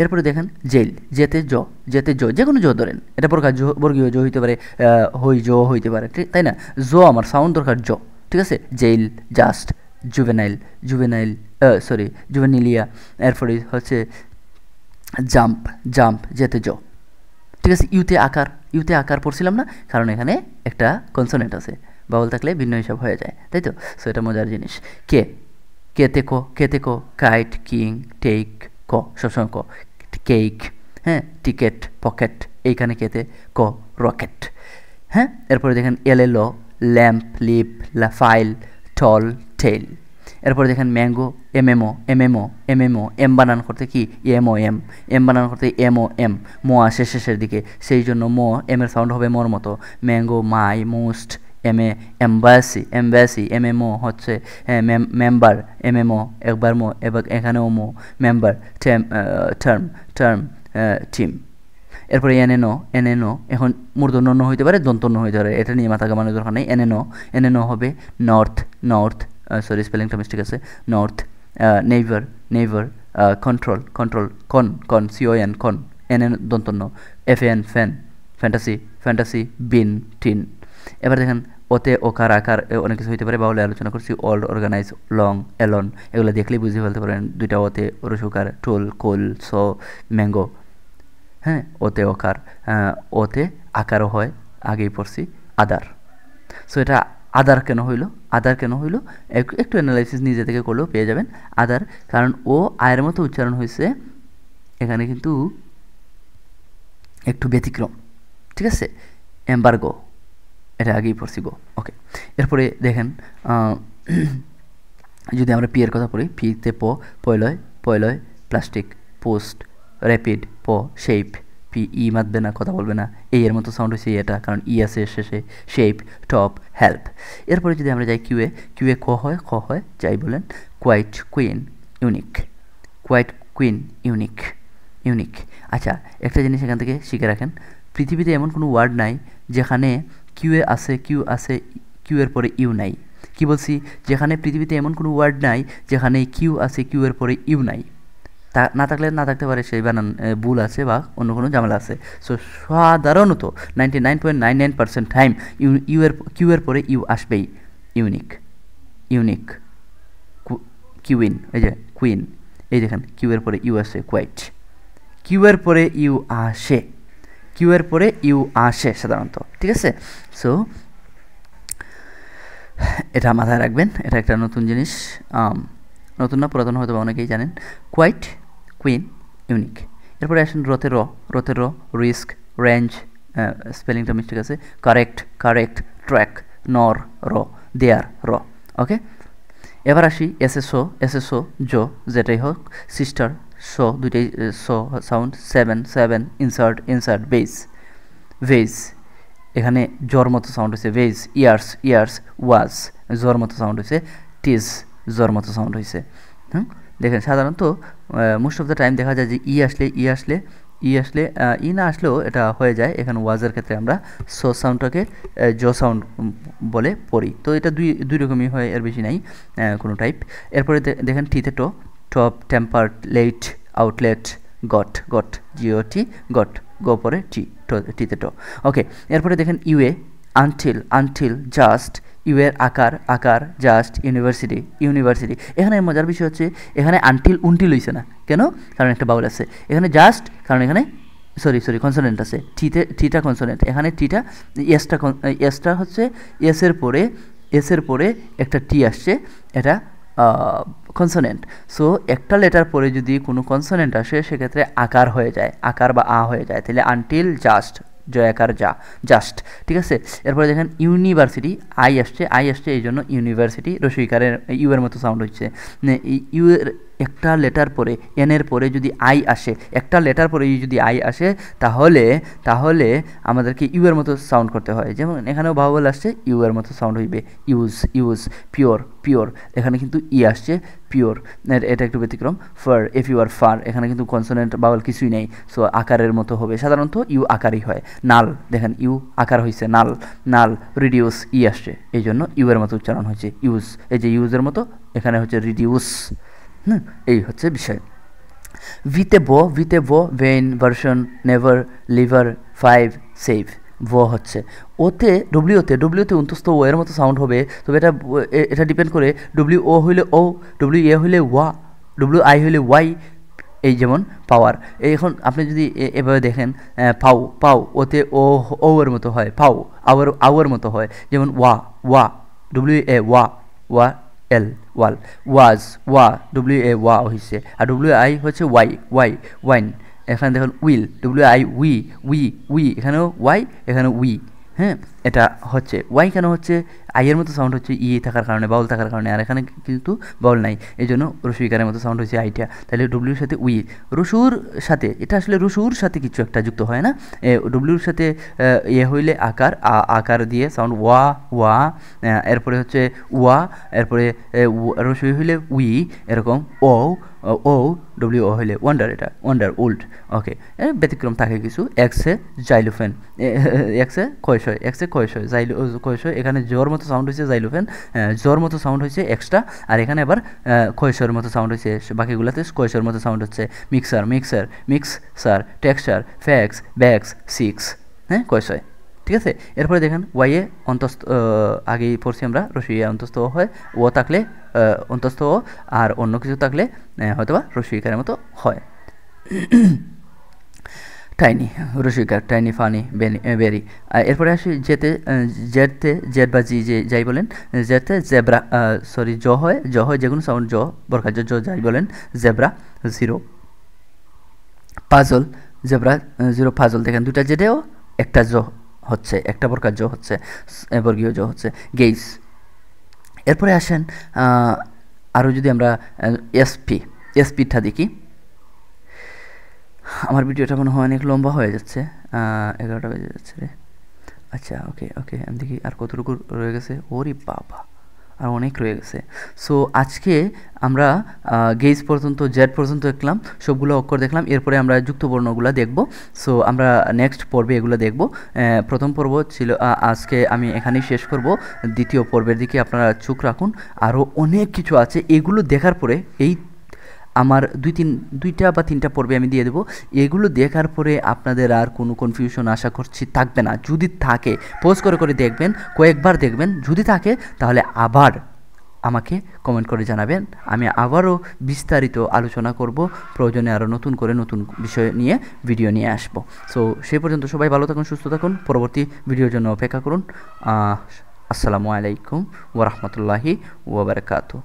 এরপরে দেখেন জেল, যেতে জ, যেতে জ, যে কোনো জ ধরেন, এটা প্রকার বর্গীয় জ হইতে পারে, হই জ হইতে পারে, ঠিক তাই না? জ আমার সাউন্ড দরকার জ, ঠিক আছে? Jail, just, juvenile, juvenile sorry juvenilia, এরপরে হচ্ছে জাম্প, জাম্প যেতে জ, ঠিক আছে? ইউতে আকার, ইউতে আকার পড়ছিলাম না, কারণ এখানে একটা কনসোনেন্ট আছে, বাউল থাকলে ভিন্ন হিসাব হয়ে যায়, তাই তো? সো এটা মজার জিনিস। কে, কেতে ক, কেতে ক, কাইট, কিং, টেক, ক সবসময় ক, কেক, হ্যাঁ, টিকেট, পকেট, এইখানে কেতে ক, রকেট। হ্যাঁ, এরপরে দেখেন এল এল, ল্যাম্প, লিপ, ফাইল, টল, টেল। এরপরে দেখেন ম্যাঙ্গো, এমএমও, এমএমও, এমএমও, এম বানান করতে কি এমও এম, এম বানান করতে এমও এম, মো আসে শেষের দিকে, সেই জন্য মো এম এর সাউন্ড হবে মোর মতো। Mango, my, most, M A, embassy, embassy, এমএমও হচ্ছে মেম্বার, এমএমও একবার মো, এবার এখানেও মো, মেম্বার, টার্ম, টার্ম, টিম। এরপরে এনএনও, এনএনও এখন মূর্ধন্য হইতে পারে, দন্তন্য হইতে পারে, এটা নিয়ে মাথা ঘামানোর দরকার নেই। এনএনও, এনএনও হবে নর্থ, নর্থ, সরি স্পেলিংটা মিস্টেক আছে, north, neighbour, neighbour, control, control, con, con, CON, con, NN দন্তন্য, FAN, fan, fantasy, fantasy, bin, tin. এবার দেখেন ওতে ওকার আকার অনেক কিছু হইতে পারে, বাউলে আলোচনা করছি, ওল্ড, অর্গানাইজ, লং, এলন, এগুলো দেখলেই বুঝে ফেলতে পারেন দুইটা ওতে রসুকার, টোল, কোল, সো, ম্যাঙ্গো। হ্যাঁ, ওতে ওকার, ওতে আকারও হয়, আগেই পড়ছি, আদার। সো এটা আদার কেন হইল, আদার কেন হইল একটু অ্যানালাইসিস নিজে থেকে করলেও পেয়ে যাবেন। আদার কারণ ও আয়ের মতো উচ্চারণ হয়েছে, এখানে কিন্তু একটু ব্যতিক্রম, ঠিক আছে। এম্বার্গো, এটা আগেই পড়ছি গো, ওকে। এরপরে দেখেন যদি আমরা পি এর কথা পড়ি, পিতে পয়লয়, পয়লয়, plastic, post, rapid, shape, P E মাতবে না, কথা বলবে না, এই এর মতো সাউন্ড হয়েছে এটা, কারণ ই আছে শেষে, শেপ, টপ, হেল্প। এরপরে যদি আমরা যাই কিউএ, কিউএ ক হয়, যাই বলেন, quite, queen, unique, quite, queen, unique, unique. আচ্ছা, একটা জিনিস এখান থেকে শিখে রাখেন, পৃথিবীতে এমন কোনো ওয়ার্ড নাই যেখানে কিউএ আছে, কিউ এর পরে ইউ নাই। কি বলছি, যেখানে পৃথিবীতে এমন কোনো ওয়ার্ড নাই যেখানে কিউ আছে, কিউ এর পরে ইউ নাই। তা না থাকলে না থাকতে পারে, সেই বানান ভুল আছে বা অন্য কোনো ঝামেলা আছে। সো সাধারণত 99.99% টাইম কিউ এর পরে ইউ আসবেই। ইউনিক, ইউনিক, কিউইন, এই যে কুইন, এই দেখেন কিউ এর পরে ইউ আসে, কোয়াইট, কিউ এর পরে ইউ আসে, কিউ এর পরে ইউ আসে সাধারণত, ঠিক আছে। সো এটা মাথায় রাখবেন, এটা একটা নতুন জিনিস, নতুন না পুরাতন হয়তো অনেকেই জানেন। Quite, queen, unique. এরপরে আসেন রতে র, রতে র, রিস্ক, রেঞ্জ, স্পেলিংটা মিস্টেক আছে, কারেক্ট, কারেক্ট, ট্র্যাক, নর, র, দেয়ার, র, ওকে। এবার আসি এসএসও, এসএসও, জো, যেটাই হোক, সিস্টার, সো, দুইটাই so sound, seven, seven, insert, insert, base, veg, এখানে জোর মতো সাউন্ড হয়েছে, ভেজ, ইয়ার্স, ইয়ার্স, ওয়াজ, জোর মতো সাউন্ড হয়েছে, টিজ, জোর মতো সাউন্ড হয়েছে। দেখেন সাধারণত মোস্ট অফ দ্য টাইম দেখা যায় যে ই আসলে ই না আসলেও এটা হয়ে যায়। এখানে ওয়াজের ক্ষেত্রে আমরা সো সাউন্ডটাকে জো সাউন্ড বলে পড়ি। তো এটা দুই রকমই হয়, এর বেশি নাই কোনো টাইপ। এরপরে দেখেন টিতে to, top, tempered, late, outlet, got, got, GOT, got, go পরে টিতে টো, ওকে। এরপরে দেখেন ইউএ, আনটিল, আনটিল, জাস্ট, ইউএর আকার, আকার, জাস্ট, ইউনিভার্সিটি, ইউনিভার্সিটি। এখানে মজার বিষয় হচ্ছে এখানে আনটিল উনটিল হইছে না, কেন? কারণ একটা বাউল আছে। এখানে জাস্ট, কারণ এখানে সরি কনসোনেন্ট আছে, টিটা কনসোনেন্ট, এখানে টিটা, এসটা হচ্ছে এসের পরে একটা টি আসছে, এটা কনসোনেন্ট। সো একটা লেটার পরে যদি কোনো কনসোনেন্ট আসে সেক্ষেত্রে আকার হয়ে যায়, আকার বা হয়ে যায়, তাহলে আনটিল জাস্ট, জয়াকার যা, জাস্ট, ঠিক আছে। এরপরে দেখেন ইউনিভার্সিটি, আই আসছে এই জন্য ইউনিভার্সিটি, রসইকারের ইউ এর মতো সাউন্ড হচ্ছে। ইউ এর একটা লেটার পরে, এন এর পরে যদি আই আসে, একটা লেটার পরে যদি আই আসে, তাহলে আমাদেরকে ইউ এর মতো সাউন্ড করতে হয়। যেমন এখানেও ভাওয়েল আসছে, ইউ এর মতো সাউন্ড হইবে, ইউজ, পিওর, এখানে কিন্তু ই আসছে, পিওর, এটা একটু ব্যতিক্রম। Far, F U R far, এখানে কিন্তু কনসোনেন্ট বাউল কিছুই নেই, সো আকারের মতো হবে, সাধারণত ইউ আকারই হয়। নাল, দেখেন ইউ আকার হয়েছে, নাল, রিডিউস, ই আসছে এই জন্য ইউ এর মতো উচ্চারণ হয়েছে, ইউজ, এই যে ইউজের মতো, এখানে হচ্ছে রিডিউস। এই হচ্ছে বিষয়। ভিতে ব, vein, version, never, liver, five, save, হচ্ছে ওতে, ডব্লিউতে অন্তস্থ ও এর মতো সাউন্ড হবে, তবে এটা ডিপেন্ড করে, ও হইলে ও, এ হইলে ওয়া, আই হইলে ওয়াই। এই যেমন পাওয়ার, এখন আপনি যদি এভাবে দেখেন, পাও ওতে ও এর মতো হয়, পাও আওয়ার মতো হয়, যেমন ওয়া, ওয়া এল, ওয়াল, ওয়া হয়েছে, আর আই হচ্ছে ওয়াইন। এখানে দেখুন উইল, উই, এখানেও ওয়াই, এখানে উই। হ্যাঁ, এটা হচ্ছে ওয়াই কেন হচ্ছে, আইয়ের মতো সাউন্ড হচ্ছে ই থাকার কারণে, বাউল থাকার কারণে, আর এখানে কিন্তু বাউল নাই, এই জন্য রসুইকারের মতো সাউন্ড হচ্ছে আইটা। তাহলে ডব্লিউর সাথে উই, রসুর সাথে, এটা আসলে রসুর সাথে কিছু একটা যুক্ত হয় না, ডব্লিউর সাথে হইলে আকার দিয়ে সাউন্ড ওয়া, এরপরে হচ্ছে ওয়া, এরপরে রসুই হইলে উই, এরকম ও ডব্লিউ ও হলে ওয়ান্ডার, এটা ওয়ান্ডার ওল্ড। ওকে, ব্যতিক্রম থাকে কিছু। এক্সে জাইলোফেন, এক্সে কয়শয় কয়শয়, এখানে জোর মতো সাউন্ড হয়েছে জাইলোফেন, জোর মতো সাউন্ড হয়েছে এক্সট্রা, আর এখানে আবার কয়শয়ের মতো সাউন্ড হয়েছে, বাকিগুলোতে কয়শয়ের মতো সাউন্ড হচ্ছে। মিক্সার, টেক্সচার, ফ্যাক্স, ব্যাক্স, সিক্স, হ্যাঁ কয়শয়। ঠিক আছে, এরপরে দেখেন ওয়াইয়ে অন্তস্থ, আগেই পড়ছি আমরা, রসইয়ে অন্তস্থ ও হয়, ও থাকলে অন্তস্থ ও, আর অন্য কিছু থাকলে হয়তোবা রসইকারের মতো হয়। টাইনি, রসিকার, টাইনি, ফানি, বেরি। এরপরে আসি জেডতে, জেড বা জি, যে যাই বলেন। জেডতে জেব্রা, সরি জ হয় যে কোনো সাউন্ড, জ বরকার জ যাই বলেন। Zebra, zero. Puzzle, zebra zero, puzzle. দেখেন দুটা জেডেও একটা জ হচ্ছে, একটা বরকার জ হচ্ছে, বর্গীয় জ হচ্ছে। গেইস। এরপরে আসেন আরও যদি আমরা এসপিটা দেখি। আমার ভিডিওটা মনে হয় অনেক লম্বা হয়ে যাচ্ছে, 11টা বেজে যাচ্ছে রে। আচ্ছা, ওকে আমি দেখি আর কতটুকু রয়ে গেছে। ওরে বাবা, আর অনেক রয়ে গেছে। সো আজকে আমরা গেজ পর্যন্ত, জেড পর্যন্ত দেখলাম, সবগুলো অক্ষর দেখলাম। এরপরে আমরা যুক্তবর্ণগুলো দেখব। সো আমরা নেক্সট পর্বে এগুলো দেখব। প্রথম পর্ব ছিল আজকে, আমি এখানেই শেষ করব। দ্বিতীয় পর্বের দিকে আপনারা চোখ রাখুন, আরও অনেক কিছু আছে। এগুলো দেখার পরে এই আমার দুইটা বা তিনটা পর্বে আমি দিয়ে দেবো। এগুলো দেখার পরে আপনাদের আর কোনো কনফিউশন আশা করছি থাকবে না। যদি থাকে পজ করে দেখবেন, কয়েকবার দেখবেন। যদি থাকে তাহলে আবার আমাকে কমেন্ট করে জানাবেন, আমি আবারও বিস্তারিত আলোচনা করব। প্রয়োজনে আরও নতুন বিষয় নিয়ে ভিডিও নিয়ে আসব। সো সেই পর্যন্ত সবাই ভালো থাকুন, সুস্থ থাকুন। পরবর্তী ভিডিওর জন্য অপেক্ষা করুন। আসসালামু আলাইকুম ওয়া রাহমাতুল্লাহি ওয়া বারাকাতুহু।